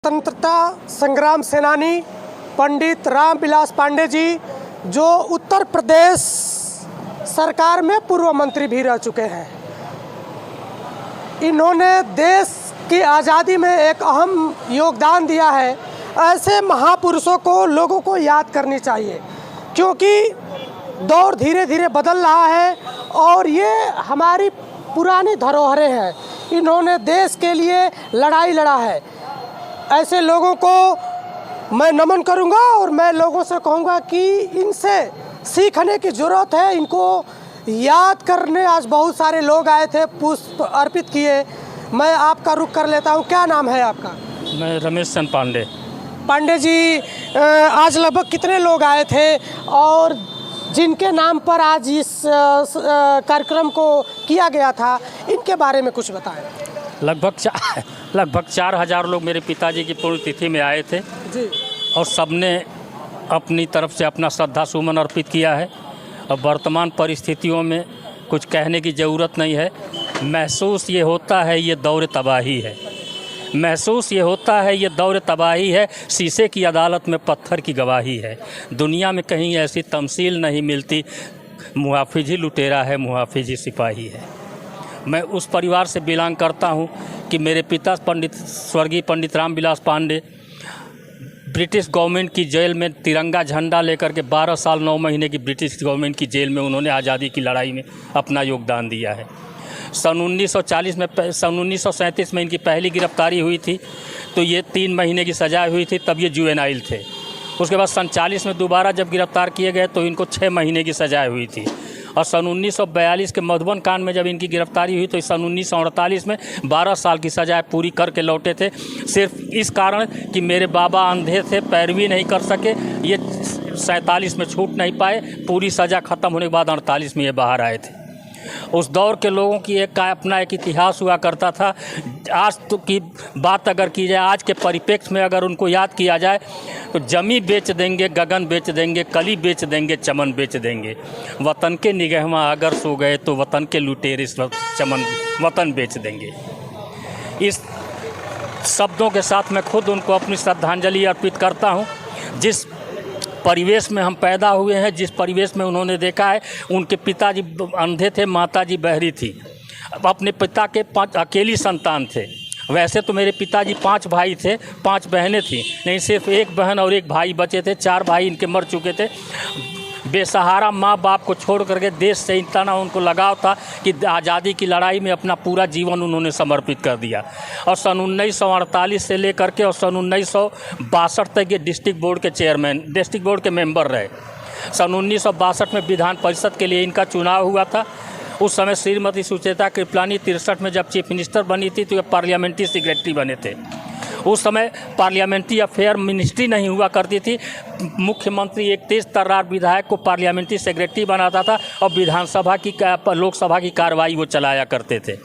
स्वतंत्रता संग्राम सेनानी पंडित रामविलास पांडे जी, जो उत्तर प्रदेश सरकार में पूर्व मंत्री भी रह चुके हैं। इन्होंने देश की आज़ादी में एक अहम योगदान दिया है। ऐसे महापुरुषों को लोगों को याद करनी चाहिए, क्योंकि दौर धीरे धीरे बदल रहा है और ये हमारी पुरानी धरोहरें हैं। इन्होंने देश के लिए लड़ाई लड़ा है। ऐसे लोगों को मैं नमन करूंगा और मैं लोगों से कहूंगा कि इनसे सीखने की ज़रूरत है। इनको याद करने आज बहुत सारे लोग आए थे, पुष्प अर्पित किए। मैं आपका रुख कर लेता हूं। क्या नाम है आपका? मैं रमेश चंद पांडे। पांडे जी, आज लगभग कितने लोग आए थे और जिनके नाम पर आज इस कार्यक्रम को किया गया था, इनके बारे में कुछ बताएं। लगभग 4,000 लोग मेरे पिताजी की पुण्यतिथि में आए थे जी, और सबने अपनी तरफ से अपना श्रद्धा सुमन अर्पित किया है। और वर्तमान परिस्थितियों में कुछ कहने की ज़रूरत नहीं है। महसूस ये होता है ये दौर तबाही है। महसूस ये होता है ये दौर तबाही है। शीशे की अदालत में पत्थर की गवाही है। दुनिया में कहीं ऐसी तमसील नहीं मिलती। मुहाफिज ही लुटेरा है, मुहाफिज ही सिपाही है। मैं उस परिवार से बिलोंग करता हूं कि मेरे पिता स्वर्गीय पंडित रामविलास पांडे ब्रिटिश गवर्नमेंट की जेल में तिरंगा झंडा लेकर के 12 साल 9 महीने की ब्रिटिश गवर्नमेंट की जेल में उन्होंने आज़ादी की लड़ाई में अपना योगदान दिया है। सन 1937 में इनकी पहली गिरफ्तारी हुई थी, तो ये 3 महीने की सज़ा हुई थी, तब ये जुवेनाइल थे। उसके बाद सन 40 में दोबारा जब गिरफ्तार किए गए तो इनको 6 महीने की सज़ा हुई थी। और सन 1942 के मधुबन कांड में जब इनकी गिरफ्तारी हुई तो सन 1948 में 12 साल की सज़ा पूरी करके लौटे थे, सिर्फ इस कारण कि मेरे बाबा अंधे थे, पैरवी नहीं कर सके। ये 47 में छूट नहीं पाए। पूरी सज़ा ख़त्म होने के बाद 48 में ये बाहर आए थे। उस दौर के लोगों की अपना एक इतिहास हुआ करता था। आज तो की बात अगर की जाए, आज के परिप्रेक्ष्य में अगर उनको याद किया जाए तो जमी बेच देंगे, गगन बेच देंगे, कली बेच देंगे, चमन बेच देंगे। वतन के निगहमा अगर सो गए तो वतन के लुटेरे चमन वतन बेच देंगे। इस शब्दों के साथ मैं खुद उनको अपनी श्रद्धांजलि अर्पित करता हूँ। जिस परिवेश में हम पैदा हुए हैं, जिस परिवेश में उन्होंने देखा है, उनके पिताजी अंधे थे, माताजी बहरी थी। अपने पिता के 5 अकेली संतान थे। वैसे तो मेरे पिताजी 5 भाई थे, 5 बहनें थीं, नहीं सिर्फ 1 बहन और 1 भाई बचे थे। 4 भाई इनके मर चुके थे। बेसहारा माँ बाप को छोड़ करके देश से इतना उनको लगाव था कि आज़ादी की लड़ाई में अपना पूरा जीवन उन्होंने समर्पित कर दिया। और सन 1948 से लेकर के और सन 1962 तक ये डिस्ट्रिक्ट बोर्ड के मेंबर रहे। सन 1962 में विधान परिषद के लिए इनका चुनाव हुआ था। उस समय श्रीमती सुचेता कृपलानी 63 में जब चीफ मिनिस्टर बनी थी तो ये पार्लियामेंट्री सेक्रेटरी बने थे। उस समय पार्लियामेंट्री अफेयर मिनिस्ट्री नहीं हुआ करती थी। मुख्यमंत्री एक तेज तर्रार विधायक को पार्लियामेंट्री सेक्रेटरी बनाता था और विधानसभा की लोकसभा की कार्रवाई वो चलाया करते थे।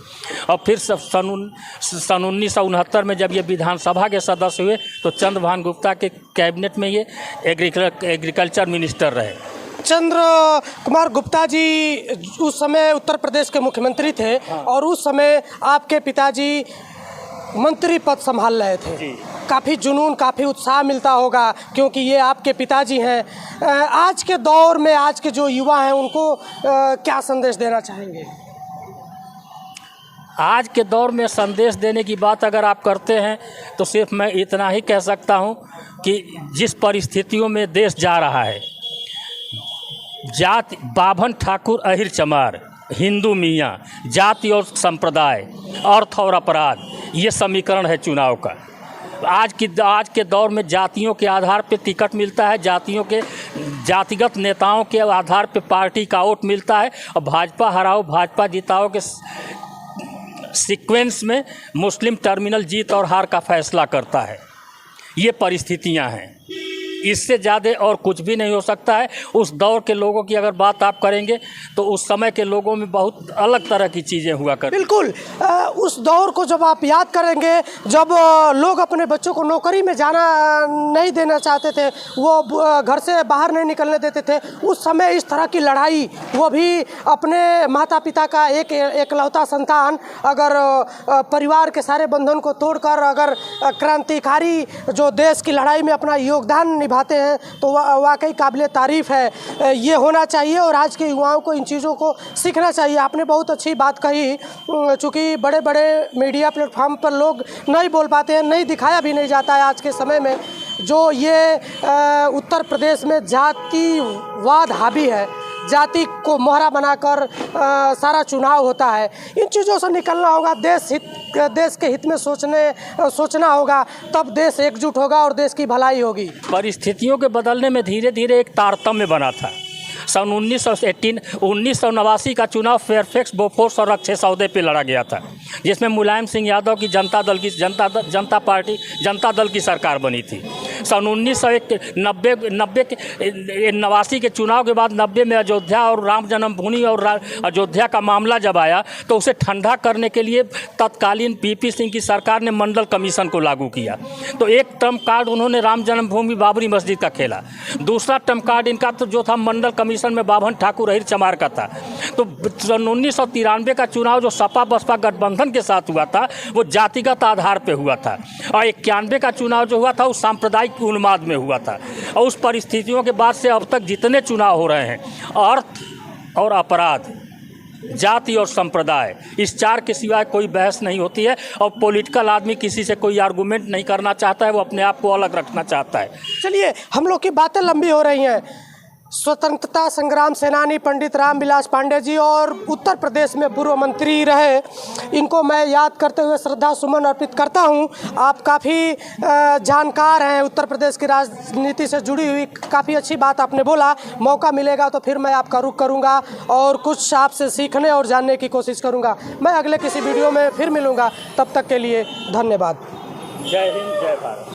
और फिर सन 1969 में जब ये विधानसभा के सदस्य हुए तो चंद्रभान गुप्ता के कैबिनेट में ये एग्रीकल्चर मिनिस्टर रहे। चंद्र कुमार गुप्ता जी उस समय उत्तर प्रदेश के मुख्यमंत्री थे। और उस समय आपके पिताजी मंत्री पद संभाल रहे थे। काफ़ी जुनून, काफ़ी उत्साह मिलता होगा, क्योंकि ये आपके पिताजी हैं। आज के दौर में आज के जो युवा हैं उनको क्या संदेश देना चाहेंगे? आज के दौर में संदेश देने की बात अगर आप करते हैं तो सिर्फ मैं इतना ही कह सकता हूं कि जिस परिस्थितियों में देश जा रहा है, जाति बाभन ठाकुर अहिर चमार, हिंदू मियाँ, जाति और संप्रदाय, अर्थ और अपराध, ये समीकरण है चुनाव का। आज के दौर में जातियों के आधार पे टिकट मिलता है, जातिगत नेताओं के आधार पे पार्टी का वोट मिलता है और भाजपा हराओ भाजपा जिताओ के सीक्वेंस में मुस्लिम टर्मिनल जीत और हार का फैसला करता है। ये परिस्थितियां हैं। इससे ज़्यादा और कुछ भी नहीं हो सकता है। उस दौर के लोगों की अगर बात आप करेंगे तो उस समय के लोगों में बहुत अलग तरह की चीज़ें हुआ कर। बिल्कुल, उस दौर को जब आप याद करेंगे, जब लोग अपने बच्चों को नौकरी में जाना नहीं देना चाहते थे, वो घर से बाहर नहीं निकलने देते थे, उस समय इस तरह की लड़ाई, वो भी अपने माता पिता का एक एकलौता संतान अगर परिवार के सारे बंधन को तोड़कर अगर क्रांतिकारी जो देश की लड़ाई में अपना योगदान निभाते हैं तो वाकई काबिल तारीफ़ है। ये होना चाहिए और आज के युवाओं को इन चीज़ों को सीखना चाहिए। आपने बहुत अच्छी बात कही, चूँकि बड़े बड़े मीडिया प्लेटफॉर्म पर लोग नहीं बोल पाते हैं, नहीं दिखाया भी नहीं जाता है आज के समय में। जो ये उत्तर प्रदेश में जातिवाद हावी है, जाति को मोहरा बनाकर सारा चुनाव होता है, इन चीज़ों से निकलना होगा। देश के हित में सोचना होगा, तब देश एकजुट होगा और देश की भलाई होगी। परिस्थितियों के बदलने में धीरे धीरे एक तारतम्य बना था। सन 1989 का चुनाव फेयरफैक्स, बोफोर्स और अक्षय सौदे पे लड़ा गया था, जिसमें मुलायम सिंह यादव की जनता दल की सरकार बनी थी। सन 1989 के चुनाव के बाद 90 में अयोध्या और राम जन्मभूमि और अयोध्या का मामला जब आया तो उसे ठंडा करने के लिए तत्कालीन पीपी सिंह की सरकार ने मंडल कमीशन को लागू किया। तो एक टर्म कार्ड उन्होंने राम जन्मभूमि बाबरी मस्जिद का खेला, दूसरा टर्म कार्ड इनका तो जो था मंडल कमीशन में बाभन ठाकुर अहिर चमार का था। तो सन 1993 का चुनाव जो सपा बसपा गठबंधन के साथ हुआ था वो जातिगत आधार पे हुआ था, और 91 का चुनाव जो हुआ था वो सांप्रदायिक उन्माद में हुआ था। और उस परिस्थितियों के बाद से अब तक जितने चुनाव हो रहे हैं, अर्थ और अपराध, जाति और संप्रदाय, इस चार के सिवाय कोई बहस नहीं होती है। और पॉलिटिकल आदमी किसी से कोई आर्गूमेंट नहीं करना चाहता है, वो अपने आप को अलग रखना चाहता है। चलिए, हम लोग की बातें लंबी हो रही हैं। स्वतंत्रता संग्राम सेनानी पंडित रामविलास पांडे जी और उत्तर प्रदेश में पूर्व मंत्री रहे, इनको मैं याद करते हुए श्रद्धा सुमन अर्पित करता हूं। आप काफ़ी जानकार हैं, उत्तर प्रदेश की राजनीति से जुड़ी हुई काफ़ी अच्छी बात आपने बोला। मौका मिलेगा तो फिर मैं आपका रुख करूंगा और कुछ आपसे सीखने और जानने की कोशिश करूंगा। मैं अगले किसी वीडियो में फिर मिलूंगा, तब तक के लिए धन्यवाद। जय हिंद, जय भारत।